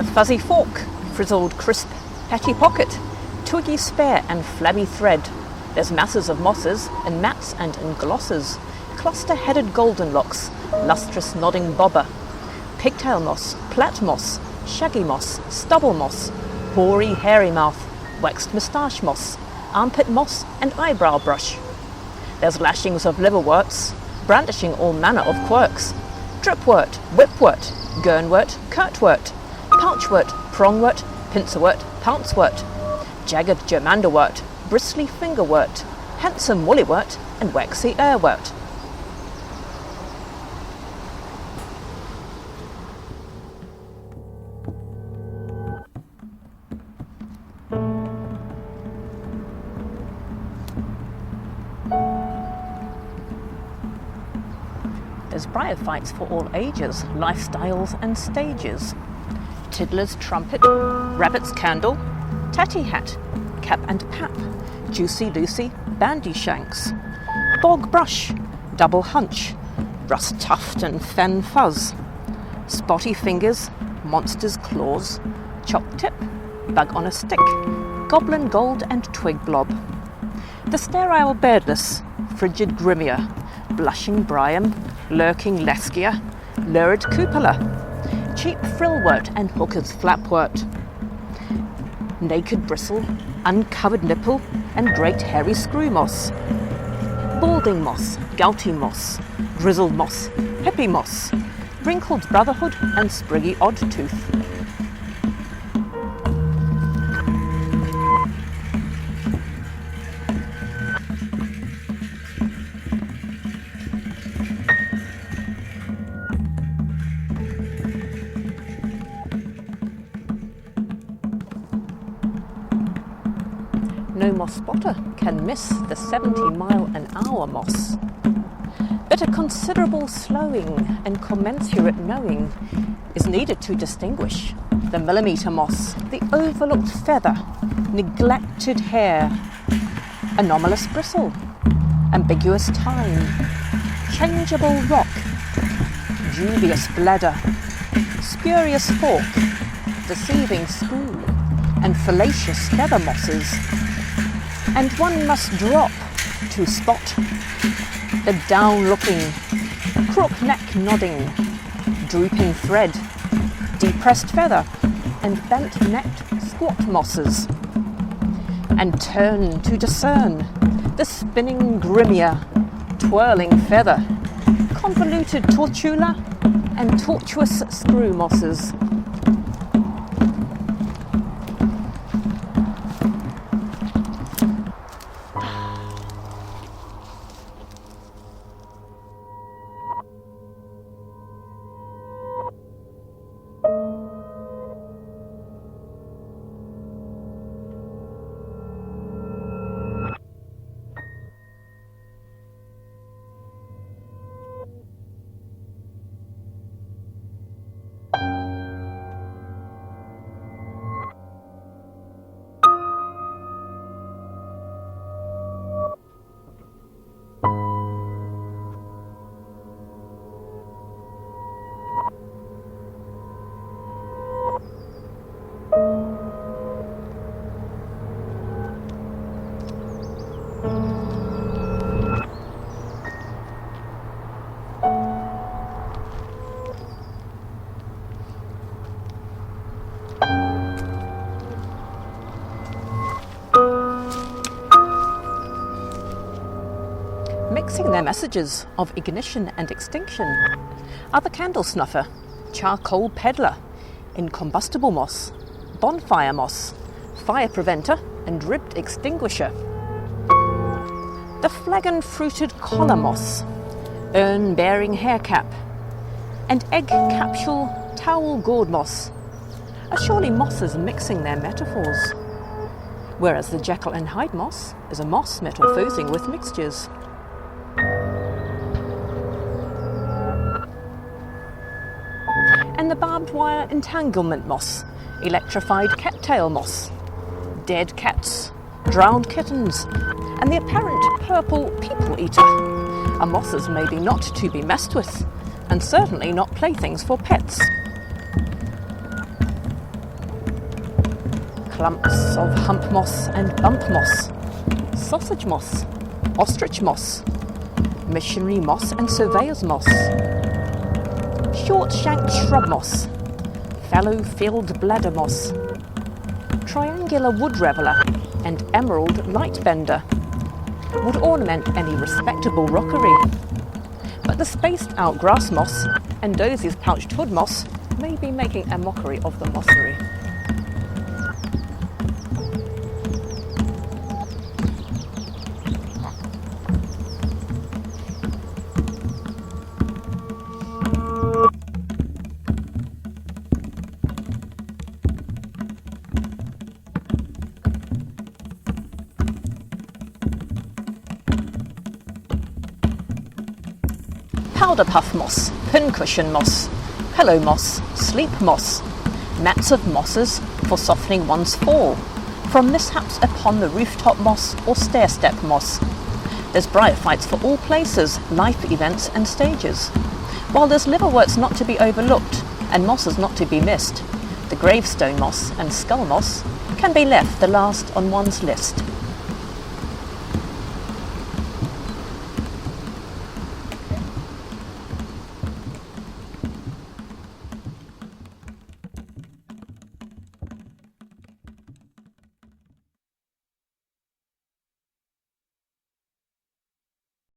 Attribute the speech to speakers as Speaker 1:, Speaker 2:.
Speaker 1: The fuzzy fork, frizzled crisp petty pocket, twiggy spare and flabby thread. There's masses of mosses and mats and glosses, cluster-headed golden locks, lustrous nodding bobber, pigtail moss, plat moss, shaggy moss, stubble moss, hoary hairy mouth, waxed moustache moss, armpit moss and eyebrow brush. There's lashings of liverworts, brandishing all manner of quirks, dripwort, whipwort, gurnwort, curtwort, pouchwort, prongwort, pincerwort, pouncewort, jagged germanderwort, bristly fingerwort, handsome woolliewort and waxy airwort. There's bryophytes for all ages, lifestyles and stages. Tiddler's trumpet, rabbit's candle, tatty hat, cap and pap, juicy Lucy, bandy shanks, bog brush, double hunch, rust tuft and fen fuzz, spotty fingers, monster's claws, chop tip, bug on a stick, goblin gold and twig blob. The sterile beardless, frigid grimier, blushing bryum, lurking leskia, lurid cupola, cheap frillwort and hooker's flapwort, naked bristle, uncovered nipple and great hairy screw moss, balding moss, gouty moss, grizzled moss, hippie moss, wrinkled brotherhood and spriggy odd tooth. No moss spotter can miss the 70-mile-an-hour moss. But a considerable slowing and commensurate knowing is needed to distinguish the millimetre moss, the overlooked feather, neglected hair, anomalous bristle, ambiguous tine, changeable rock, dubious bladder, spurious fork, deceiving screw, and fallacious feather mosses. And one must drop to spot the down-looking, crook-neck nodding, drooping thread, depressed feather, and bent-necked squat mosses, and turn to discern the spinning grimier, twirling feather, convoluted tortula, and tortuous screw mosses. Mixing their messages of ignition and extinction are the candle snuffer, charcoal peddler, incombustible moss, bonfire moss, fire preventer and ribbed extinguisher, the flagon-fruited collar moss, urn-bearing hair cap, and egg capsule towel gourd moss are surely mosses mixing their metaphors, whereas the Jekyll and Hyde moss is a moss metamorphosing with mixtures. And the barbed wire entanglement moss, electrified cattail moss, dead cats, drowned kittens, and the apparent purple people eater are mosses maybe not to be messed with, and certainly not playthings for pets. clumps of hump moss and bump moss, sausage moss, ostrich moss, missionary moss and surveyor's moss, short-shanked shrub moss, fallow field bladder moss, triangular wood reveller and emerald light bender would ornament any respectable rockery. But the spaced-out grass moss and Dozie's pouched hood moss may be making a mockery of the mossery. Powder puff moss, pincushion moss, pillow moss, sleep moss, mats of mosses for softening one's fall, from mishaps upon the rooftop moss or stair-step moss. There's bryophytes for all places, life events and stages. While there's liverworts not to be overlooked and mosses not to be missed, the gravestone moss and skull moss can be left the last on one's list.